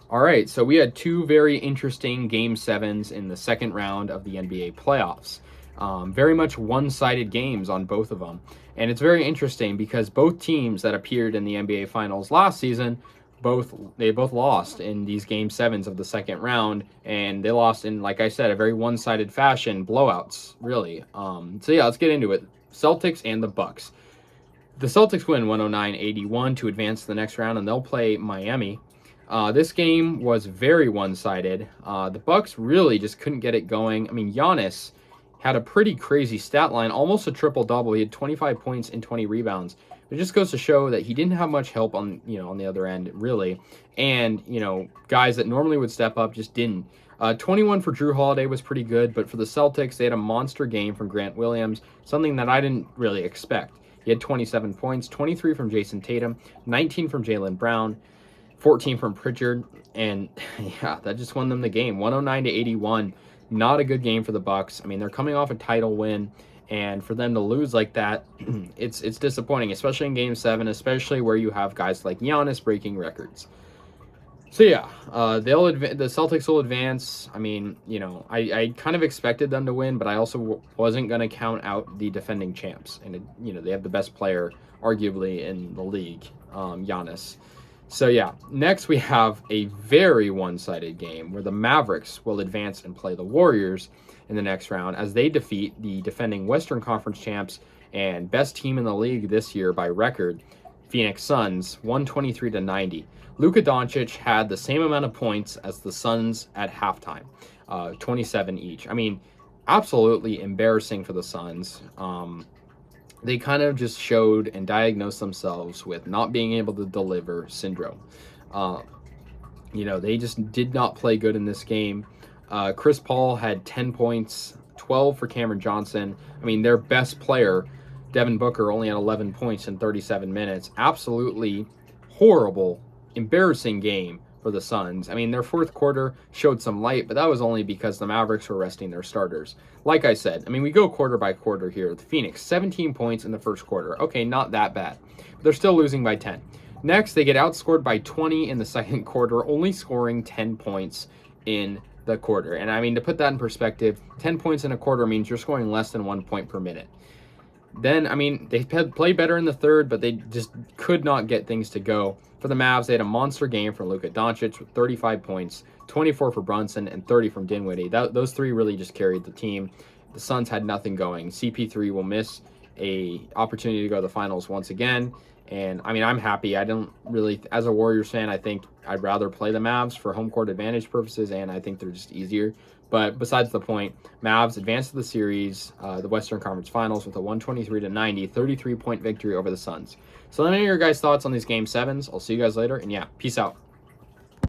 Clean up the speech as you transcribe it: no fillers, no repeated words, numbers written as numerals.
All right, so we had two very interesting game sevens in the second round of the NBA playoffs. Very much one-sided games on both of them, and it's very interesting because both teams that appeared in the NBA Finals last season, both lost in these game sevens of the second round, and they lost in, like I said, a very one-sided fashion, blowouts, really. So yeah, let's get into it. Celtics and the Bucks. The Celtics win 109-81 to advance to the next round, and they'll play Miami. This game was very one-sided. The Bucks really just couldn't get it going. I mean, Giannis had a pretty crazy stat line, almost a triple-double. He had 25 points and 20 rebounds. It just goes to show that he didn't have much help on on the other end, really. And guys that normally would step up just didn't. 21 for Drew Holiday was pretty good, but for the Celtics, they had a monster game from Grant Williams, something that I didn't really expect. He had 27 points, 23 from Jason Tatum, 19 from Jaylen Brown, 14 from Pritchard, and yeah, that just won them the game, 109-81. Not a good game for the Bucks. I mean, they're coming off a title win, and for them to lose like that, it's disappointing, especially in Game 7, especially where you have guys like Giannis breaking records. So yeah, the Celtics will advance. I mean, I kind of expected them to win, but I also wasn't going to count out the defending champs, and they have the best player arguably in the league, Giannis. So yeah, next we have a very one-sided game where the Mavericks will advance and play the Warriors in the next round as they defeat the defending Western Conference champs and best team in the league this year by record, Phoenix Suns, 123-90. Luka Doncic had the same amount of points as the Suns at halftime, 27 each. I mean, absolutely embarrassing for the Suns. They kind of just showed and diagnosed themselves with not being able to deliver syndrome. They just did not play good in this game. Chris Paul had 10 points, 12 for Cameron Johnson. I mean, their best player, Devin Booker, only had 11 points in 37 minutes. Absolutely horrible, embarrassing game for the Suns. I mean, their fourth quarter showed some light, but that was only because the Mavericks were resting their starters. Like I said, I mean, we go quarter by quarter here. The Phoenix, 17 points in the first quarter. Okay, not that bad. But they're still losing by 10. Next, they get outscored by 20 in the second quarter, only scoring 10 points in the quarter. And I mean, to put that in perspective, 10 points in a quarter means you're scoring less than 1 point per minute. Then, I mean, they played better in the third, but they just could not get things to go. For the Mavs, they had a monster game from Luka Doncic with 35 points, 24 for Brunson, and 30 from Dinwiddie. Those three really just carried the team. The Suns had nothing going. CP3 will miss a opportunity to go to the finals once again. And, I mean, I'm happy. I don't really, as a Warriors fan, I think I'd rather play the Mavs for home court advantage purposes, and I think they're just easier. But besides the point, Mavs advanced to the series, the Western Conference Finals, with a 123-90, 33-point victory over the Suns. So let me know your guys' thoughts on these Game 7s. I'll see you guys later, and yeah, peace out.